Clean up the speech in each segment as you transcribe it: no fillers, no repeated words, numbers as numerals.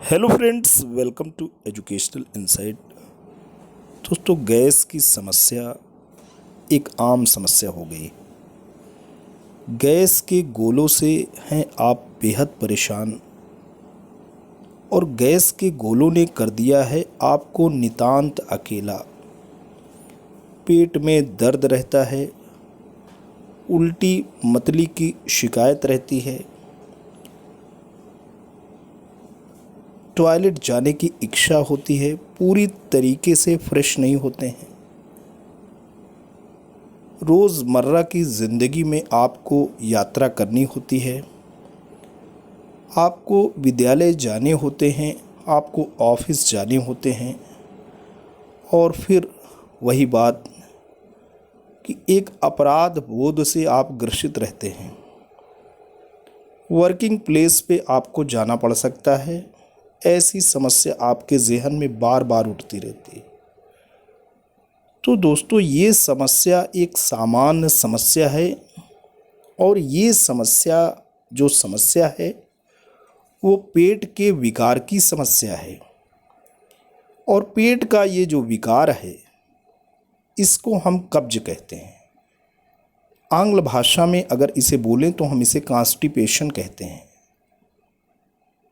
Hello friends, welcome to educational insight. दोस्तों, gas की समस्या एक आम समस्या हो गई। गैस के गोलों से हैं आप बेहद परेशान और गैस के गोलों ने कर दिया है आपको नितांत अकेला। पेट में दर्द रहता है, उल्टी मतली की शिकायत रहती है, टॉयलेट जाने की इच्छा होती है, पूरी तरीके से फ्रेश नहीं होते हैं। रोज़मर्रा की ज़िंदगी में आपको यात्रा करनी होती है, आपको विद्यालय जाने होते हैं, आपको ऑफिस जाने होते हैं और फिर वही बात कि एक अपराध बोध से आप ग्रसित रहते हैं। वर्किंग प्लेस पे आपको जाना पड़ सकता है। ऐसी समस्या आपके ज़हन में बार बार उठती रहती है। तो दोस्तों, ये समस्या एक सामान्य समस्या है और ये समस्या है वो पेट के विकार की समस्या है। और पेट का ये जो विकार है इसको हम कब्ज कहते हैं। आंग्ल भाषा में अगर इसे बोलें तो हम इसे कॉन्स्टिपेशन कहते हैं।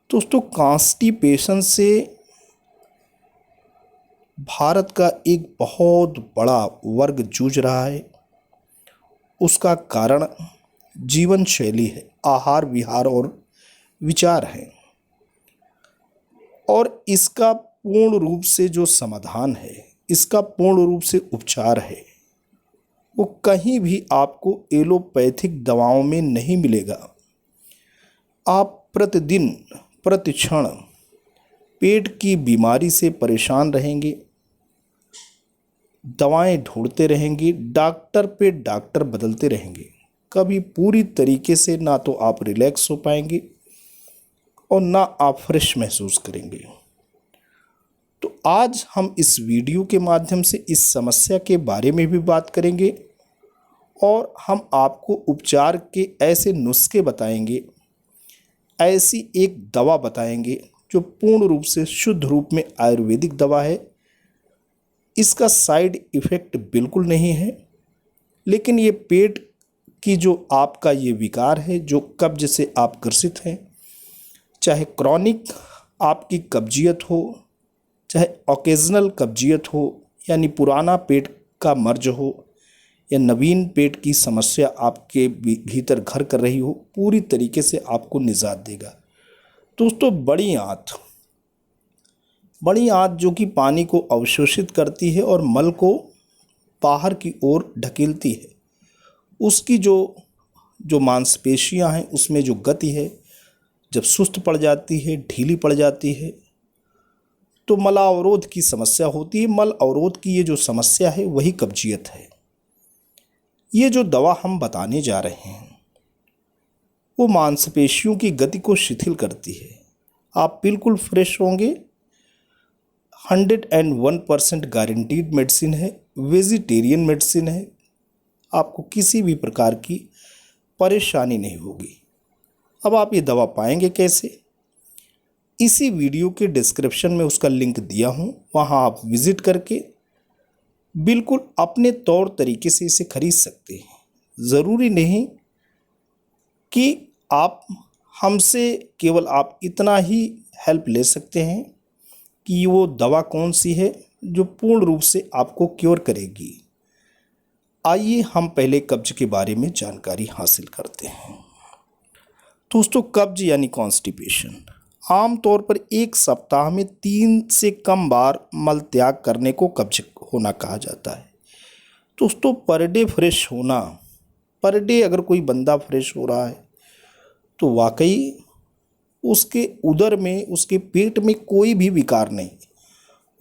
दोस्तों, कॉन्स्टिपेशन से भारत का एक बहुत बड़ा वर्ग जूझ रहा है। उसका कारण जीवन शैली है, आहार विहार और विचार है। और इसका पूर्ण रूप से जो समाधान है, इसका पूर्ण रूप से उपचार है, वो कहीं भी आपको एलोपैथिक दवाओं में नहीं मिलेगा। आप प्रतिदिन प्रतिक्षण पेट की बीमारी से परेशान रहेंगे, दवाएं ढूंढते रहेंगे, डॉक्टर पे डॉक्टर बदलते रहेंगे। कभी पूरी तरीके से ना तो आप रिलैक्स हो पाएंगे और ना आप फ्रेश महसूस करेंगे। तो आज हम इस वीडियो के माध्यम से इस समस्या के बारे में भी बात करेंगे और हम आपको उपचार के ऐसे नुस्खे बताएंगे, ऐसी एक दवा बताएंगे जो पूर्ण रूप से शुद्ध रूप में आयुर्वेदिक दवा है। इसका साइड इफ़ेक्ट बिल्कुल नहीं है, लेकिन ये पेट की जो आपका ये विकार है, जो कब्ज से आप ग्रसित हैं, चाहे क्रॉनिक आपकी कब्जियत हो, चाहे ओकेजनल कब्जियत हो, यानी पुराना पेट का मर्ज हो, या नवीन पेट की समस्या आपके भीतर घर कर रही हो, पूरी तरीके से आपको निजात देगा। दोस्तों, बड़ी आंत जो कि पानी को अवशोषित करती है और मल को बाहर की ओर ढकेलती है, उसकी जो मांसपेशियां हैं उसमें जो गति है, जब सुस्त पड़ जाती है, ढीली पड़ जाती है, तो मलावरोध की समस्या होती है। मल अवरोध की ये जो समस्या है वही कब्जियत है। ये जो दवा हम बताने जा रहे हैं वो मांसपेशियों की गति को शिथिल करती है। आप बिल्कुल फ्रेश होंगे। 101% गारंटीड मेडिसिन है, वेजिटेरियन मेडिसिन है। आपको किसी भी प्रकार की परेशानी नहीं होगी। अब आप ये दवा पाएंगे कैसे? इसी वीडियो के डिस्क्रिप्शन में उसका लिंक दिया हूँ, वहाँ आप विज़िट करके बिल्कुल अपने तौर तरीके से इसे खरीद सकते हैं। ज़रूरी नहीं कि आप हमसे केवल आप इतना ही हेल्प ले सकते हैं कि वो दवा कौन सी है जो पूर्ण रूप से आपको क्योर करेगी। आइए हम पहले कब्ज के बारे में जानकारी हासिल करते हैं। दोस्तों, कब्ज यानी कॉन्स्टिपेशन आमतौर पर एक सप्ताह में 3 से कम बार मल त्याग करने को कब्ज होना कहा जाता है। दोस्तों, पर डे फ्रेश होना, पर डे अगर कोई बंदा फ्रेश हो रहा है तो वाकई उसके उदर में, उसके पेट में कोई भी विकार नहीं,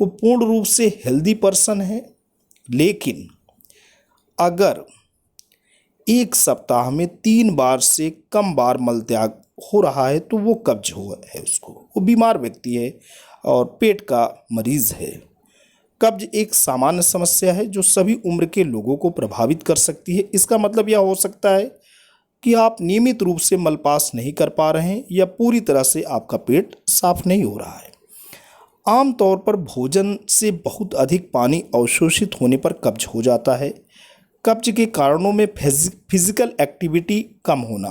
वो पूर्ण रूप से हेल्दी पर्सन है। लेकिन अगर एक सप्ताह में 3 बार से कम बार मल त्याग हो रहा है तो वो कब्ज हुआ है, उसको, वो बीमार व्यक्ति है और पेट का मरीज़ है। कब्ज एक सामान्य समस्या है जो सभी उम्र के लोगों को प्रभावित कर सकती है। इसका मतलब यह हो सकता है कि आप नियमित रूप से मल पास नहीं कर पा रहे हैं या पूरी तरह से आपका पेट साफ नहीं हो रहा है। आमतौर पर भोजन से बहुत अधिक पानी अवशोषित होने पर कब्ज हो जाता है। कब्ज के कारणों में फिजिकल एक्टिविटी कम होना।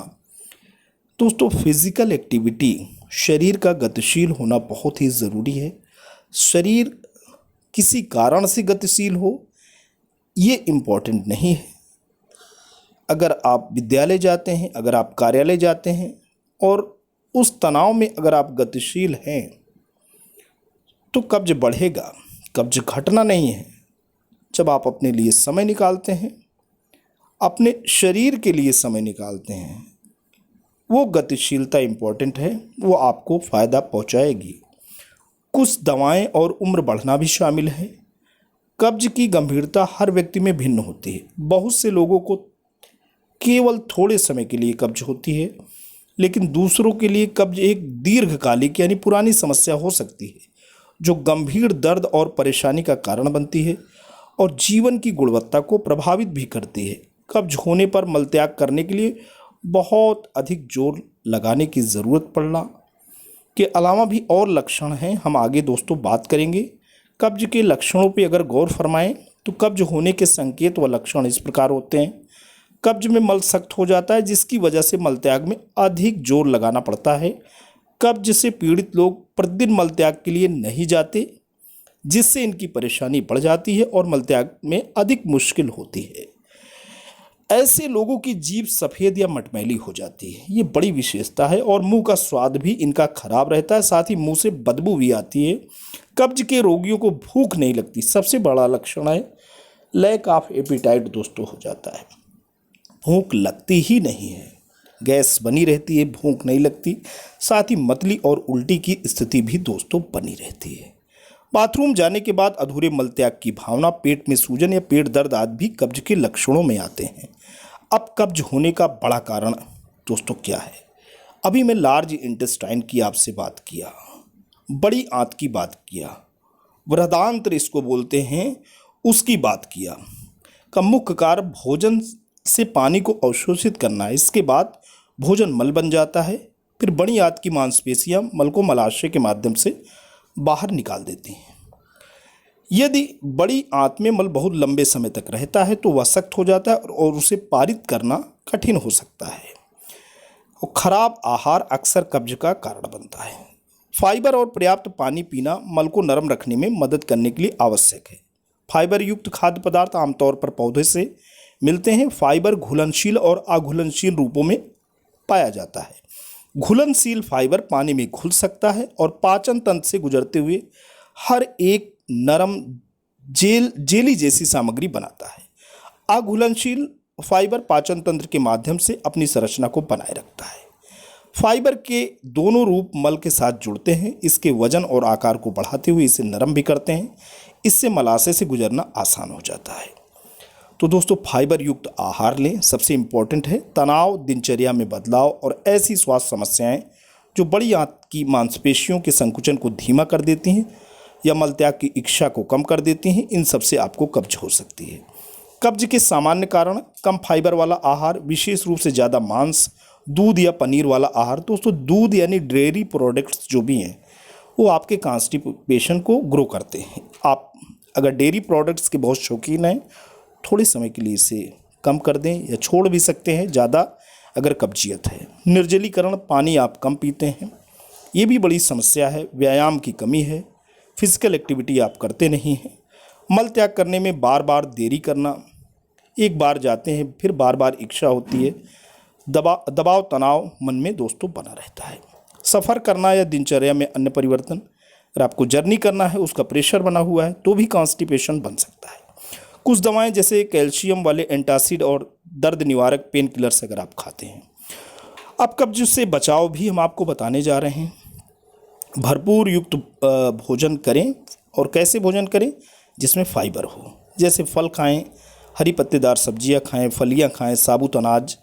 दोस्तों, फिजिकल एक्टिविटी, शरीर का गतिशील होना बहुत ही ज़रूरी है। शरीर किसी कारण से गतिशील हो ये इम्पोर्टेंट नहीं है। अगर आप विद्यालय जाते हैं, अगर आप कार्यालय जाते हैं और उस तनाव में अगर आप गतिशील हैं तो कब्ज बढ़ेगा, कब्ज घटना नहीं है। जब आप अपने लिए समय निकालते हैं, अपने शरीर के लिए समय निकालते हैं, वो गतिशीलता इम्पोर्टेंट है, वो आपको फ़ायदा पहुंचाएगी। कुछ दवाएं और उम्र बढ़ना भी शामिल है। कब्ज की गंभीरता हर व्यक्ति में भिन्न होती है। बहुत से लोगों को केवल थोड़े समय के लिए कब्ज होती है, लेकिन दूसरों के लिए कब्ज एक दीर्घकालिक यानी पुरानी समस्या हो सकती है, जो गंभीर दर्द और परेशानी का कारण बनती है और जीवन की गुणवत्ता को प्रभावित भी करती है। कब्ज होने पर मलत्याग करने के लिए बहुत अधिक जोर लगाने की ज़रूरत पड़ना के अलावा भी और लक्षण हैं, हम आगे दोस्तों बात करेंगे। कब्ज के लक्षणों पर अगर गौर फरमाएं तो कब्ज होने के संकेत व लक्षण इस प्रकार होते हैं। कब्ज में मल सख्त हो जाता है, जिसकी वजह से मलत्याग में अधिक जोर लगाना पड़ता है। कब्ज से पीड़ित लोग प्रतिदिन मलत्याग के लिए नहीं जाते, जिससे इनकी परेशानी बढ़ जाती है और मलत्याग में अधिक मुश्किल होती है। ऐसे लोगों की जीभ सफ़ेद या मटमैली हो जाती है, ये बड़ी विशेषता है, और मुंह का स्वाद भी इनका खराब रहता है, साथ ही मुंह से बदबू भी आती है। कब्ज के रोगियों को भूख नहीं लगती। सबसे बड़ा लक्षण है लैक ऑफ एपिटाइट दोस्तों हो जाता है, भूख लगती ही नहीं है, गैस बनी रहती है, भूख नहीं लगती। साथ ही मतली और उल्टी की स्थिति भी दोस्तों बनी रहती है। बाथरूम जाने के बाद अधूरे मलत्याग की भावना, पेट में सूजन या पेट दर्द आदि भी कब्ज के लक्षणों में आते हैं। अब कब्ज होने का बड़ा कारण दोस्तों क्या है? अभी मैं लार्ज इंटेस्टाइन की आपसे बात किया, बड़ी आंत की बात किया, बृहदांत्र इसको बोलते हैं, उसकी बात किया। का मुख्य कार्य भोजन से पानी को अवशोषित करना है। इसके बाद भोजन मल बन जाता है, फिर बड़ी आंत की मांसपेशियां मल को मलाशय के माध्यम से बाहर निकाल देती हैं। यदि बड़ी आंत में मल बहुत लंबे समय तक रहता है तो वह सख्त हो जाता है और उसे पारित करना कठिन हो सकता है। और खराब आहार अक्सर कब्ज का कारण बनता है। फाइबर और पर्याप्त पानी पीना मल को नरम रखने में मदद करने के लिए आवश्यक है। फाइबर युक्त खाद्य पदार्थ आमतौर पर पौधे से मिलते हैं। फाइबर घुलनशील और अघुलनशील रूपों में पाया जाता है। घुलनशील फाइबर पानी में घुल सकता है और पाचन तंत्र से गुजरते हुए हर एक नरम जेली जैसी सामग्री बनाता है। अघुलनशील फाइबर पाचन तंत्र के माध्यम से अपनी संरचना को बनाए रखता है। फाइबर के दोनों रूप मल के साथ जुड़ते हैं, इसके वजन और आकार को बढ़ाते हुए इसे नरम भी करते हैं। इससे मलाशय से गुजरना आसान हो जाता है। तो दोस्तों, फाइबर युक्त आहार लें। सबसे इम्पोर्टेंट है तनाव, दिनचर्या में बदलाव और ऐसी स्वास्थ्य समस्याएं जो बड़ी आंत की मांसपेशियों के संकुचन को धीमा कर देती हैं या मलत्याग की इच्छा को कम कर देती हैं, इन सब से आपको कब्ज हो सकती है। कब्ज के सामान्य कारण कम फाइबर वाला आहार, विशेष रूप से ज़्यादा मांस, दूध या पनीर वाला आहार। दोस्तों, दूध यानी डेयरी प्रोडक्ट्स जो भी हैं वो आपके कॉन्स्टिपेशन को ग्रो करते हैं। आप अगर डेयरी प्रोडक्ट्स के बहुत शौकीन हैं, थोड़े समय के लिए इसे कम कर दें या छोड़ भी सकते हैं ज़्यादा अगर कब्जियत है। निर्जलीकरण, पानी आप कम पीते हैं, ये भी बड़ी समस्या है। व्यायाम की कमी है, फिजिकल एक्टिविटी आप करते नहीं हैं। मल त्याग करने में बार बार देरी करना, एक बार जाते हैं फिर बार बार इच्छा होती है। दबाव तनाव मन में दोस्तों बना रहता है। सफ़र करना या दिनचर्या में अन्य परिवर्तन, अगर आपको जर्नी करना है उसका प्रेशर बना हुआ है तो भी कॉन्स्टिपेशन बन सकता है। कुछ दवाएं जैसे कैल्शियम वाले एंटासिड और दर्द निवारक पेन किलर्स अगर आप खाते हैं। अब कब्ज से बचाव भी हम आपको बताने जा रहे हैं। भरपूर युक्त भोजन करें। और कैसे भोजन करें? जिसमें फाइबर हो, जैसे फल खाएं, हरी पत्तेदार सब्जियां खाएं, फलियां खाएं, साबुत अनाज,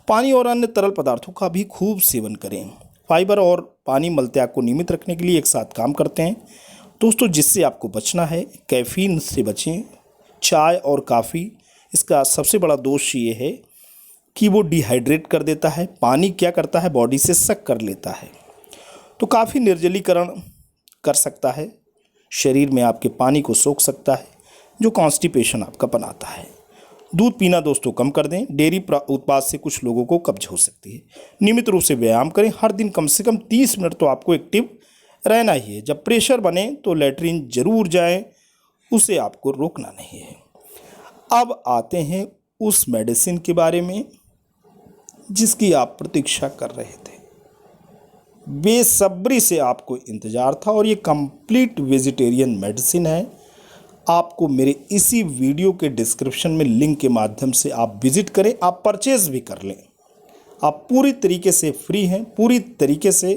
पानी और अन्य तरल पदार्थों का भी खूब सेवन करें। फाइबर और पानी मलत्याग को नियमित रखने के लिए एक साथ काम करते हैं। दोस्तों, जिससे आपको बचना है, कैफीन से बचें। चाय और काफ़ी, इसका सबसे बड़ा दोष ये है कि वो डिहाइड्रेट कर देता है। पानी क्या करता है, बॉडी से सक कर लेता है, तो काफ़ी निर्जलीकरण कर सकता है, शरीर में आपके पानी को सोख सकता है, जो कॉन्स्टिपेशन आपका बनाता है। दूध पीना दोस्तों कम कर दें, डेयरी उत्पाद से कुछ लोगों को कब्ज हो सकती है। नियमित रूप से व्यायाम करें, हर दिन कम से कम 30 मिनट तो आपको एक्टिव रहना ही है। जब प्रेशर बने तो लेटरिन जरूर जाएं, उसे आपको रोकना नहीं है। अब आते हैं उस मेडिसिन के बारे में जिसकी आप प्रतीक्षा कर रहे थे, बेसब्री से आपको इंतज़ार था, और ये कंप्लीट वेजिटेरियन मेडिसिन है। आपको मेरे इसी वीडियो के डिस्क्रिप्शन में लिंक के माध्यम से आप विजिट करें, आप परचेज़ भी कर लें। आप पूरी तरीके से फ्री हैं, पूरी तरीके से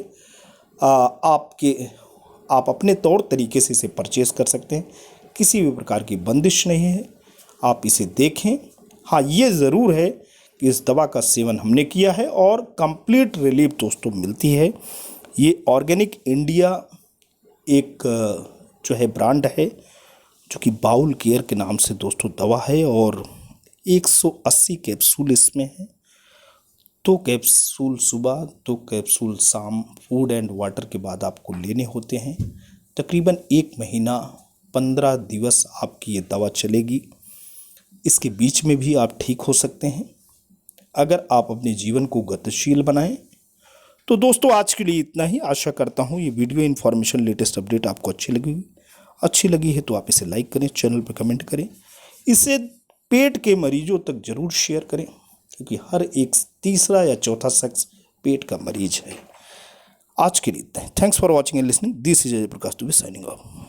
आप अपने तौर तरीके से इसे परचेज़ कर सकते हैं। किसी भी प्रकार की बंदिश नहीं है, आप इसे देखें। हाँ, ये ज़रूर है कि इस दवा का सेवन हमने किया है और कंप्लीट रिलीफ दोस्तों मिलती है। ये ऑर्गेनिक इंडिया एक जो है ब्रांड है, जो कि बाउल केयर के नाम से दोस्तों दवा है, और 180 कैप्सूल इसमें है। 2 कैप्सूल सुबह, 2 कैप्सूल शाम, फूड एंड वाटर के बाद आपको लेने होते हैं। तकरीबन 1 महीना 15 दिवस आपकी ये दवा चलेगी। इसके बीच में भी आप ठीक हो सकते हैं अगर आप अपने जीवन को गतिशील बनाएं। तो दोस्तों आज के लिए इतना ही। आशा करता हूँ ये वीडियो इन्फॉर्मेशन, लेटेस्ट अपडेट आपको अच्छी लगी है तो आप इसे लाइक करें, चैनल पर कमेंट करें, इसे पेट के मरीजों तक जरूर शेयर करें, क्योंकि हर एक तीसरा या चौथा शख्स पेट का मरीज है। आज के लिए इतना ही। Thanks for watching and listening. This is Ajay Prakash Dubey signing of.